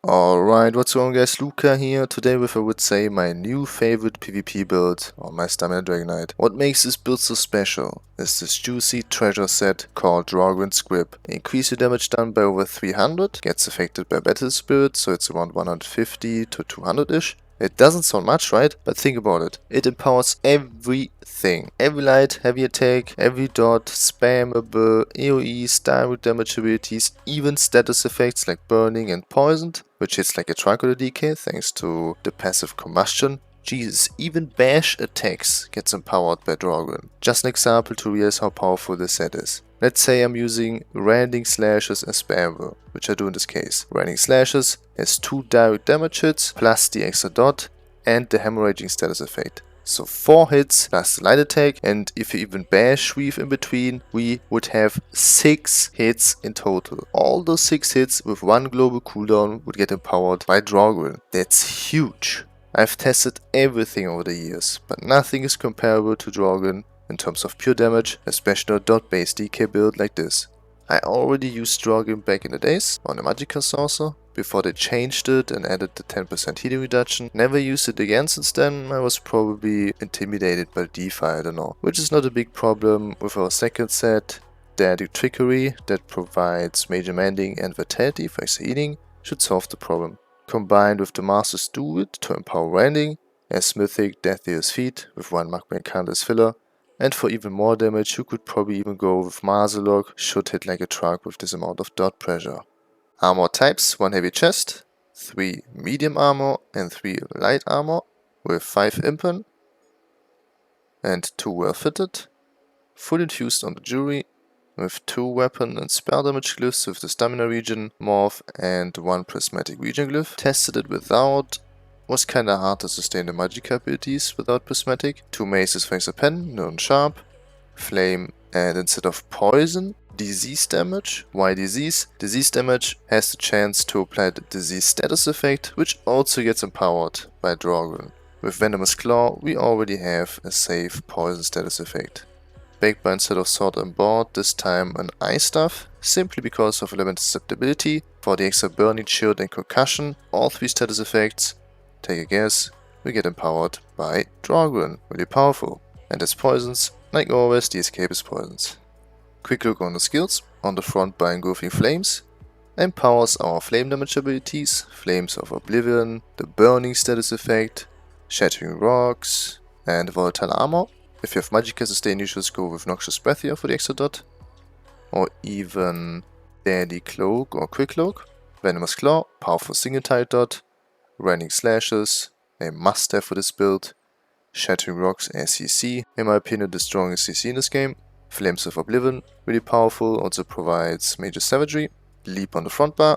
Alright, what's going on guys, Luca here, today with I would say my new favorite PvP build on my Stamina Dragon Knight. What makes this build so special is this juicy treasure set called Draugrkin Scribe. Increase your damage done by over 300, gets affected by battle spirit, so it's around 150 to 200ish. It doesn't sound much, right? But think about it. It empowers everything. Every light, heavy attack, every dot, spammable, AoEs, direct damage abilities, even status effects like burning and poisoned, which hits like a truck or a DK thanks to the passive combustion. Jesus, even bash attacks gets empowered by Draugrkin. Just an example to realize how powerful this set is. Let's say I'm using Rending Slashes as spammable, which I do in this case. Rending Slashes has 2 direct damage hits, plus the extra dot, and the hemorrhaging status effect. So 4 hits plus the light attack, and if you even bash weave in between, we would have 6 hits in total. All those 6 hits with 1 global cooldown would get empowered by Draugrkin. That's huge. I've tested everything over the years, but nothing is comparable to Draugrkin in terms of pure damage, especially a dot-based DK build like this. I already used Draugrkin back in the days on the Magicka saucer, before they changed it and added the 10% healing reduction. Never used it again since then. I was probably intimidated by DeFi, I don't know. Which is not a big problem with our second set, Deadly Trickery, that provides Major Mending and Vitality for extra healing, should solve the problem. Combined with the Master's Do It to empower Rending, as Mythic Death Dealer's Feet with 1 Magblade count as filler, and for even more damage you could probably even go with Magsorc, should hit like a truck with this amount of dot pressure. Armor types: 1 heavy chest, 3 medium armor and 3 light armor with 5 impen and 2 well fitted, full infused on the jewelry with 2 weapon and spell damage glyphs with the stamina regen morph and 1 prismatic regen glyph. Tested it without, was kinda hard to sustain the Magicka abilities without prismatic. 2 maces for extra pen, known sharp, flame, and instead of poison, disease damage. Why disease? Disease damage has the chance to apply the disease status effect, which also gets empowered by Draugrkin. With Venomous Claw we already have a safe poison status effect. Baked by instead of sword and board, this time an ice staff, simply because of elemental susceptibility. For the extra burning, shield and concussion, all 3 status effects, take a guess, we get empowered by Draugrkin, really powerful. And as poisons, like always, the escape is poisons. Quick look on the skills. On the front by Engulfing Flames, empowers our flame damage abilities, Flames of Oblivion, the burning status effect, Shattering Rocks, and Volatile Armor. If you have Magicka sustain, you should go with Noxious Breath here for the extra dot, or even Deadly Cloak or Quick Cloak. Venomous Claw, powerful single tile dot, Rending Slashes, a must have for this build, Shattering Rocks as CC, in my opinion the strongest CC in this game. Flames of Oblivion, really powerful, also provides Major Savagery, Leap on the front bar,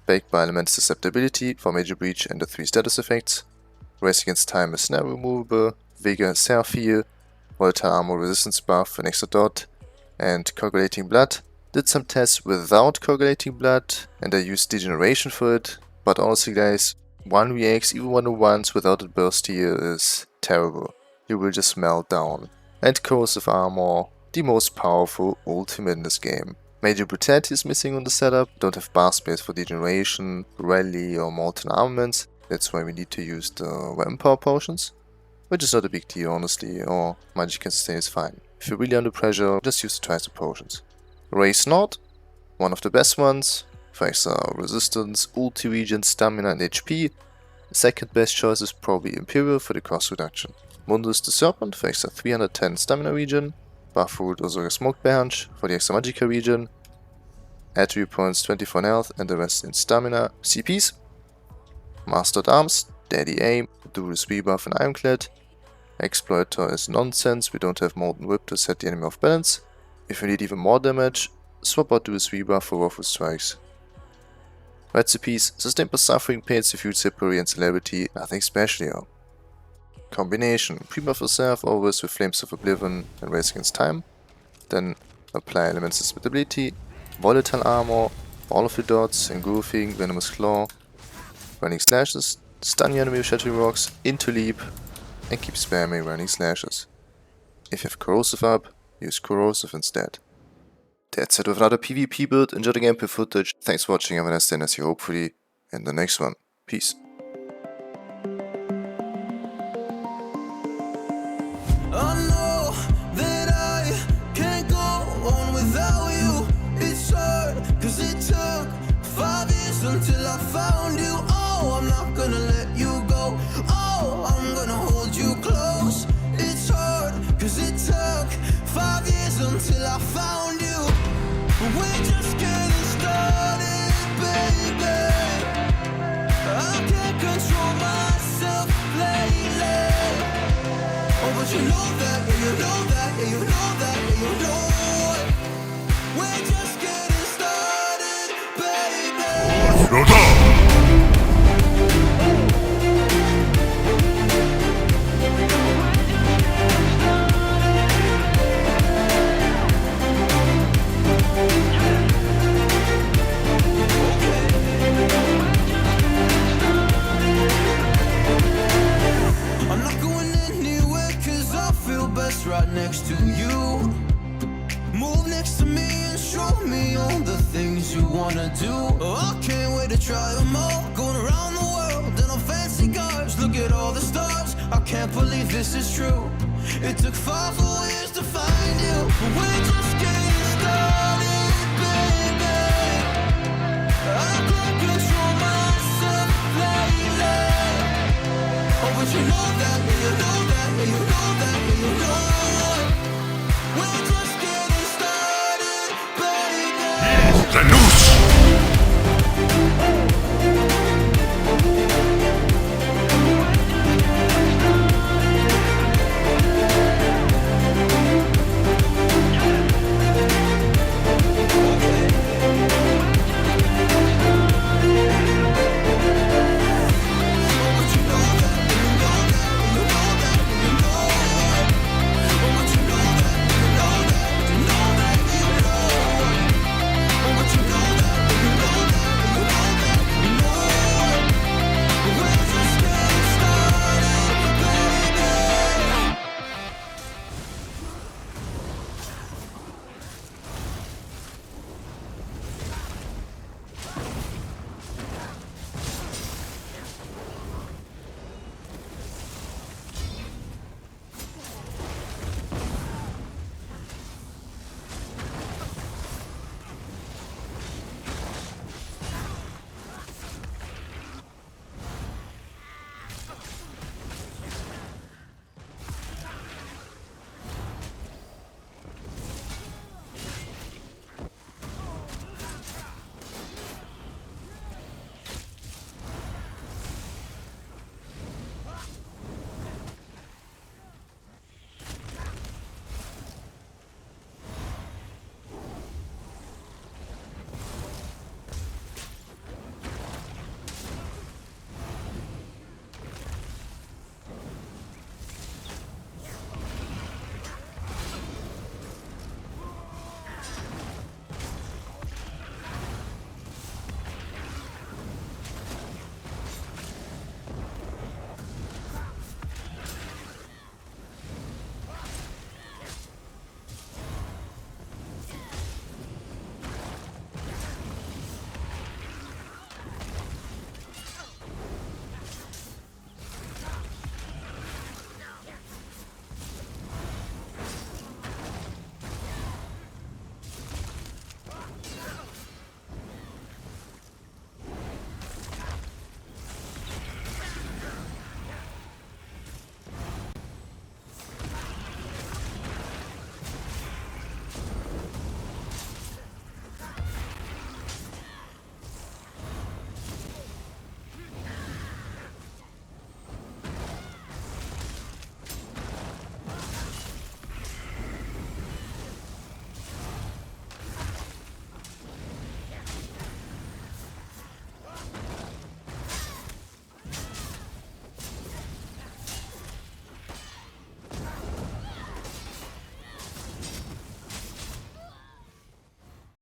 Baked by Elemental Susceptibility for Major Breach and the 3 status effects. Race Against Time is now removable, Vigor and Self Heal, Volatile Armor Resistance buff, an extra dot, and Coagulating Blood. Did some tests without Coagulating Blood and I used Degeneration for it, but honestly guys, 1 reacts even 1-on-1s without a burst here is terrible. You will just melt down. And Corrosive Armor, the most powerful ultimate in this game. Major Brutality is missing on the setup, don't have bar space for Degeneration, Rally or Molten Armaments, that's why we need to use the Weapon Power Potions. Which is not a big deal honestly, or Magicka sustain is fine. If you're really under pressure, just use the twice potions. Race Nord, one of the best ones, for extra resistance, ulti regen, stamina and HP. The second best choice is probably Imperial for the cost reduction. Mundus the Serpent for extra 310 stamina regen, Barfoot or sogar Smoke Bench for the extra Magicka regen, attribute points 24 in health and the rest in stamina. CPs, Mastered Arms, Deadly Aim, Dual Rebuff and Ironclad. Exploiter is nonsense, we don't have Molten Whip to set the enemy off balance. If you need even more damage, swap out Dual Rebuff for Waffle Strikes. Recipes: Sustain plus Suffering, Pain, Diffuse, Separate and Celebrity, nothing special here. Combination: Pre-buff yourself always with Flames of Oblivion and Race Against Time. Then apply Element Susceptibility, Volatile Armor, all of the dots, Engulfing, Venomous Claw, Rending Slashes, stun your enemy with Shattering Rocks, into Leap, and keep spamming Rending Slashes. If you have Corrosive up, use Corrosive instead. That's it with another PvP build. Enjoy the gameplay footage. Thanks for watching. Have a nice day and I'll see you hopefully in the next one. Peace. I know that I can't go on without you. It's hard, cause it took 5 years until I found you. Oh, I'm not gonna let you go. Oh, I'm gonna hold you close. It's hard, cause it took 5 years until I found you. We're just getting started, baby. I can't control myself lately. Oh, but you know that, yeah, you know that, yeah, you know that, yeah, you know it. We're just getting started, baby. I'm not going anywhere cause I feel best right next to you. Move next to me and show me all the things you wanna do. Oh, I can't wait to try them all. Going around the world in on fancy cars. Look at all the stars. I can't believe this is true. It took 5 whole years to find you. We're just